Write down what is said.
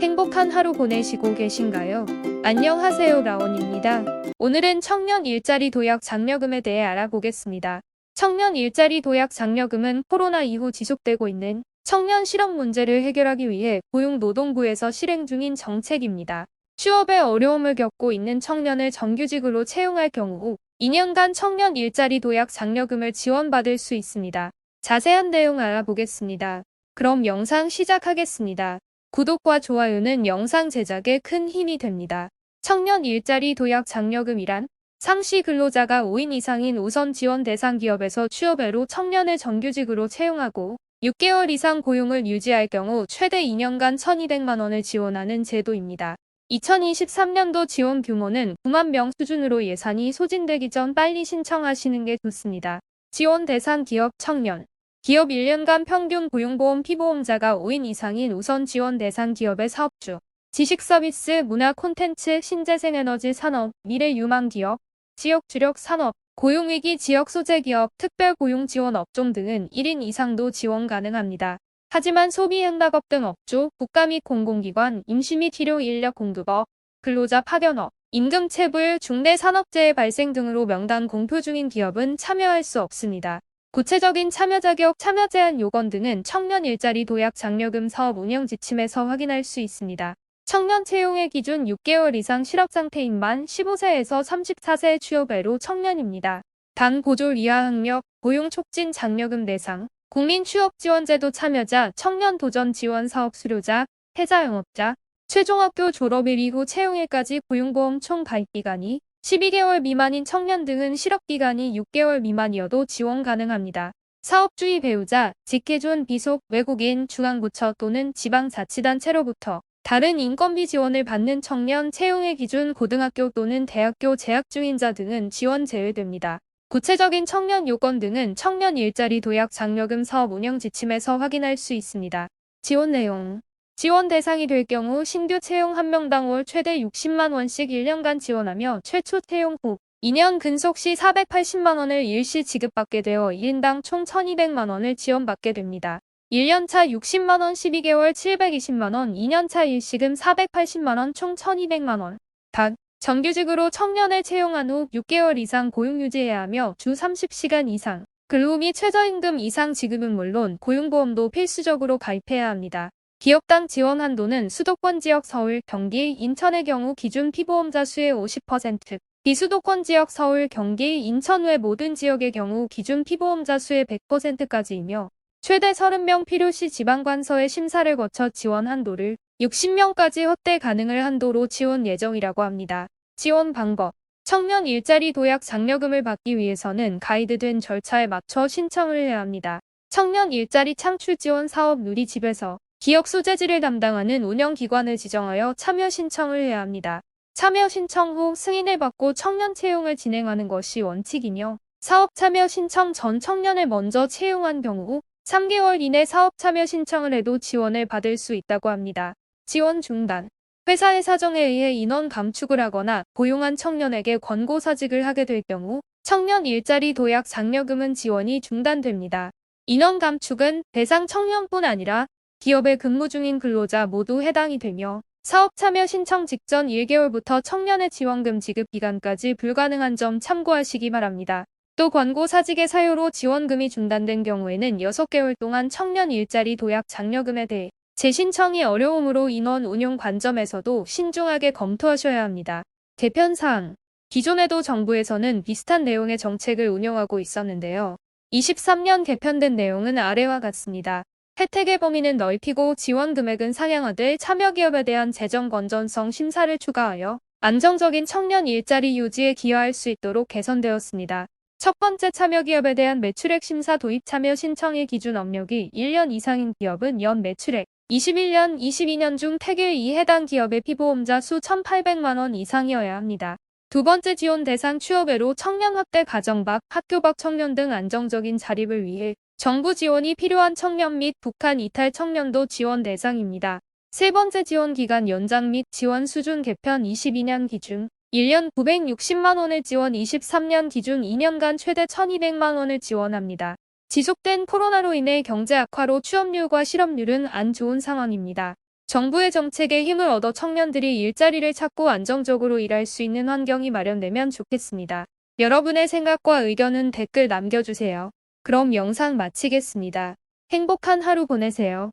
행복한 하루 보내시고 계신가요? 안녕하세요, 라온입니다. 오늘은 청년 일자리 도약 장려금에 대해 알아보겠습니다. 청년 일자리 도약 장려금은 코로나 이후 지속되고 있는 청년 실업 문제를 해결하기 위해 고용노동부에서 실행 중인 정책입니다. 취업에 어려움을 겪고 있는 청년을 정규직으로 채용할 경우 2년간 청년 일자리 도약 장려금을 지원받을 수 있습니다. 자세한 내용 알아보겠습니다. 그럼 영상 시작하겠습니다. 구독과 좋아요는 영상 제작에 큰 힘이 됩니다. 청년 일자리 도약 장려금이란 상시 근로자가 5인 이상인 우선 지원 대상 기업에서 취업외로 청년을 정규직으로 채용하고 6개월 이상 고용을 유지할 경우 최대 2년간 1,200만 원을 지원하는 제도입니다. 2023년도 지원 규모는 9만 명 수준으로 예산이 소진되기 전 빨리 신청하시는 게 좋습니다. 지원 대상 기업 청년 기업 1년간 평균 고용보험 피보험자가 5인 이상인 우선 지원 대상 기업의 사업주, 지식서비스, 문화 콘텐츠, 신재생에너지 산업, 미래유망기업, 지역주력 산업, 고용위기 지역 소재기업, 특별고용지원 업종 등은 1인 이상도 지원 가능합니다. 하지만 소비행락업 등 업종, 국가 및 공공기관, 임시 및 일용 인력 공급업, 근로자 파견업, 임금체불, 중대산업재해 발생 등으로 명단 공표 중인 기업은 참여할 수 없습니다. 구체적인 참여 자격, 참여 제한 요건 등은 청년 일자리 도약 장려금 사업 운영 지침에서 확인할 수 있습니다. 청년 채용의 기준 6개월 이상 실업 상태인 만 15세에서 34세 취업외로 청년입니다. 단 고졸 이하 학력, 고용 촉진 장려금 대상, 국민취업지원제도 참여자, 청년 도전 지원 사업 수료자, 해자 영업자, 최종학교 졸업일 이후 채용일까지 고용보험 총 가입기간이 12개월 미만인 청년 등은 실업기간이 6개월 미만이어도 지원 가능합니다. 사업주의 배우자, 직계존 비속, 외국인, 중앙부처 또는 지방자치단체로부터 다른 인건비 지원을 받는 청년 채용의 기준 고등학교 또는 대학교 재학 중인 자 등은 지원 제외됩니다. 구체적인 청년 요건 등은 청년 일자리 도약 장려금 사업 운영 지침에서 확인할 수 있습니다. 지원 내용 지원 대상이 될 경우 신규 채용 1명당 월 최대 60만 원씩 1년간 지원하며 최초 채용 후 2년 근속 시 480만 원을 일시 지급받게 되어 1인당 총 1,200만 원을 지원받게 됩니다. 1년차 60만 원 12개월 720만 원 2년차 일시금 480만 원 총 1,200만 원. 단, 정규직으로 청년을 채용한 후 6개월 이상 고용 유지해야 하며 주 30시간 이상 근로 및 최저임금 이상 지급은 물론 고용보험도 필수적으로 가입해야 합니다. 기업당 지원 한도는 수도권 지역 서울, 경기, 인천의 경우 기준 피보험자 수의 50%, 비수도권 지역 서울, 경기, 인천 외 모든 지역의 경우 기준 피보험자 수의 100%까지이며 최대 30명 필요시 지방관서의 심사를 거쳐 지원 한도를 60명까지 확대 가능할 한도로 지원 예정이라고 합니다. 지원 방법 청년 일자리 도약 장려금을 받기 위해서는 가이드된 절차에 맞춰 신청을 해야 합니다. 청년 일자리 창출 지원 사업 누리집에서 기업 소재지를 담당하는 운영기관을 지정하여 참여 신청을 해야 합니다. 참여 신청 후 승인을 받고 청년 채용을 진행하는 것이 원칙이며 사업 참여 신청 전 청년을 먼저 채용한 경우 3개월 이내 사업 참여 신청을 해도 지원을 받을 수 있다고 합니다. 지원 중단 회사의 사정에 의해 인원 감축을 하거나 고용한 청년에게 권고사직을 하게 될 경우 청년 일자리 도약 장려금은 지원이 중단됩니다. 인원 감축은 대상 청년뿐 아니라 기업에 근무 중인 근로자 모두 해당이 되며 사업 참여 신청 직전 1개월부터 청년의 지원금 지급 기간까지 불가능한 점 참고하시기 바랍니다. 또 권고사직의 사유로 지원금이 중단된 경우에는 6개월 동안 청년 일자리 도약 장려금에 대해 재신청이 어려우므로 인원 운용 관점에서도 신중하게 검토하셔야 합니다. 개편사항 기존에도 정부에서는 비슷한 내용의 정책을 운영하고 있었는데요. 23년 개편된 내용은 아래와 같습니다. 혜택의 범위는 넓히고 지원 금액은 상향하되 참여기업에 대한 재정 건전성 심사를 추가하여 안정적인 청년 일자리 유지에 기여할 수 있도록 개선되었습니다. 첫 번째 참여기업에 대한 매출액 심사 도입 참여 신청의 기준 업력이 1년 이상인 기업은 연 매출액 21년, 22년 중 택일 이 해당 기업의 피보험자 수 1,800만 원 이상이어야 합니다. 두 번째 지원 대상 취업외로 청년 확대 가정 밖, 학교 밖 청년 등 안정적인 자립을 위해 정부 지원이 필요한 청년 및 북한 이탈 청년도 지원 대상입니다. 세 번째 지원 기간 연장 및 지원 수준 개편 22년 기준 1년 960만 원을 지원 23년 기준 2년간 최대 1,200만 원을 지원합니다. 지속된 코로나로 인해 경제 악화로 취업률과 실업률은 안 좋은 상황입니다. 정부의 정책에 힘을 얻어 청년들이 일자리를 찾고 안정적으로 일할 수 있는 환경이 마련되면 좋겠습니다. 여러분의 생각과 의견은 댓글 남겨주세요. 그럼 영상 마치겠습니다. 행복한 하루 보내세요.